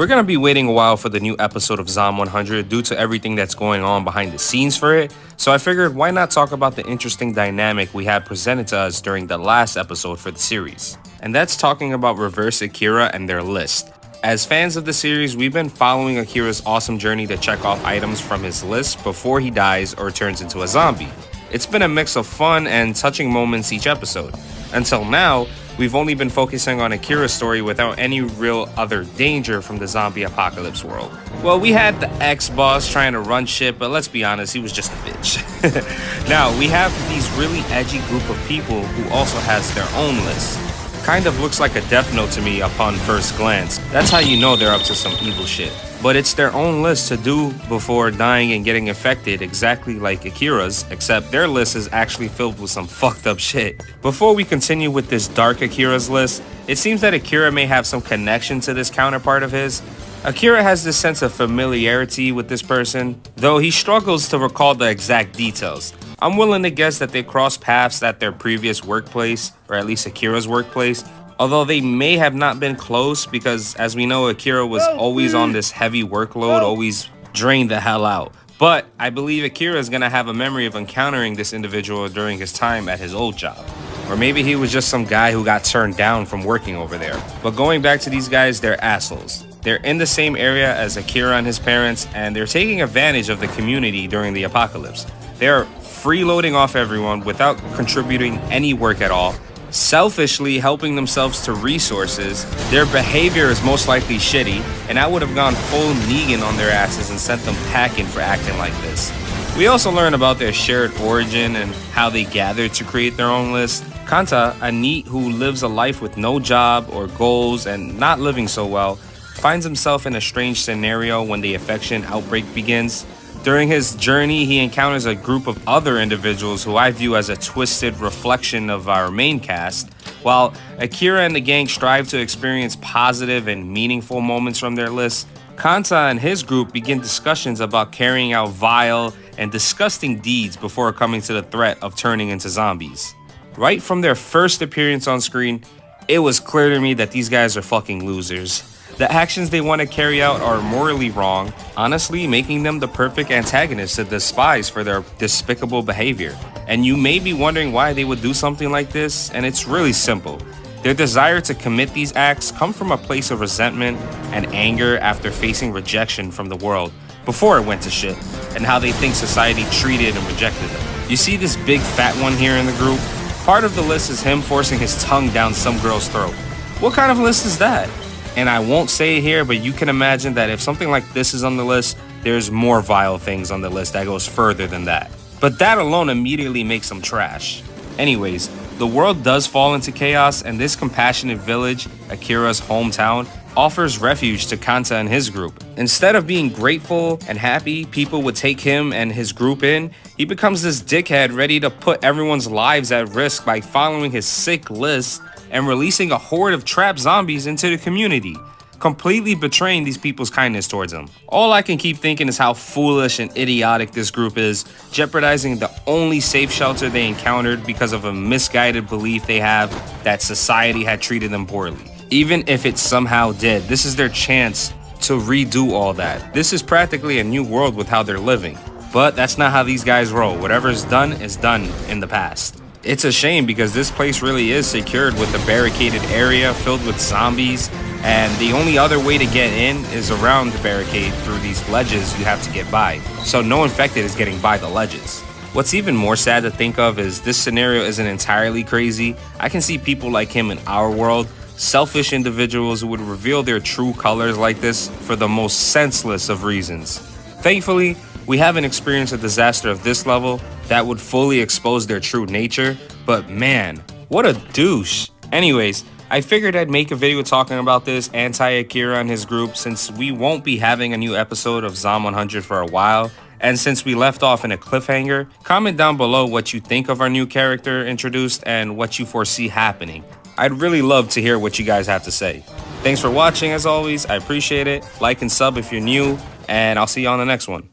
We're gonna be waiting a while for the new episode of Zom 100 due to everything that's going on behind the scenes for it, so I figured why not talk about the interesting dynamic we had presented to us during the last episode for the series. And that's talking about Reverse Akira and their list. As fans of the series, we've been following Akira's awesome journey to check off items from his list before he dies or turns into a zombie. It's been a mix of fun and touching moments each episode. Until now, we've only been focusing on Akira's story without any real other danger from the zombie apocalypse world. Well, we had the ex-boss trying to run shit, but let's be honest, he was just a bitch. Now, we have these really edgy group of people who also has their own list. Kind of looks like a death note to me upon first glance. That's how you know they're up to some evil shit. But it's their own list to do before dying and getting infected, exactly like Akira's, except their list is actually filled with some fucked up shit. Before we continue with this dark Akira's list, it seems that Akira may have some connection to this counterpart of his. Akira has this sense of familiarity with this person, though he struggles to recall the exact details. I'm willing to guess that they crossed paths at their previous workplace, or at least Akira's workplace, although they may have not been close because, as we know, Akira was always on this heavy workload, always drained the hell out. But I believe Akira is going to have a memory of encountering this individual during his time at his old job. Or maybe he was just some guy who got turned down from working over there. But going back to these guys, they're assholes. They're in the same area as Akira and his parents, and they're taking advantage of the community during the apocalypse. They're freeloading off everyone without contributing any work at all, selfishly helping themselves to resources. Their behavior is most likely shitty, and I would have gone full Negan on their asses and sent them packing for acting like this. We also learn about their shared origin and how they gathered to create their own list. Kanta, a NEET who lives a life with no job or goals and not living so well, finds himself in a strange scenario when the infection outbreak begins. During his journey, he encounters a group of other individuals who I view as a twisted reflection of our main cast. While Akira and the gang strive to experience positive and meaningful moments from their list, Kanta and his group begin discussions about carrying out vile and disgusting deeds before coming to the threat of turning into zombies. Right from their first appearance on screen, it was clear to me that these guys are fucking losers. The actions they want to carry out are morally wrong, honestly making them the perfect antagonists to despise for their despicable behavior. And you may be wondering why they would do something like this, and it's really simple. Their desire to commit these acts come from a place of resentment and anger after facing rejection from the world before it went to shit, and how they think society treated and rejected them. You see this big fat one here in the group? Part of the list is him forcing his tongue down some girl's throat. What kind of list is that? And I won't say it here, but you can imagine that if something like this is on the list, there's more vile things on the list that goes further than that. But that alone immediately makes them trash. Anyways, the world does fall into chaos, and this compassionate village, Akira's hometown, offers refuge to Kanta and his group. Instead of being grateful and happy people would take him and his group in, he becomes this dickhead ready to put everyone's lives at risk by following his sick list and releasing a horde of trapped zombies into the community, completely betraying these people's kindness towards him. All I can keep thinking is how foolish and idiotic this group is, jeopardizing the only safe shelter they encountered because of a misguided belief they have that society had treated them poorly. Even if it somehow did, this is their chance to redo all that. This is practically a new world with how they're living. But that's not how these guys roll. Whatever's done is done in the past. It's a shame because this place really is secured with a barricaded area filled with zombies, and the only other way to get in is around the barricade through these ledges you have to get by. So no infected is getting by the ledges. What's even more sad to think of is this scenario isn't entirely crazy. I can see people like him in our world, selfish individuals who would reveal their true colors like this for the most senseless of reasons. Thankfully, we haven't experienced a disaster of this level that would fully expose their true nature, but man, what a douche. Anyways, I figured I'd make a video talking about this anti-Akira and his group since we won't be having a new episode of Zom 100 for a while, and since we left off in a cliffhanger. Comment down below what you think of our new character introduced and what you foresee happening. I'd really love to hear what you guys have to say. Thanks for watching as always, I appreciate it. Like and sub if you're new, and I'll see you on the next one.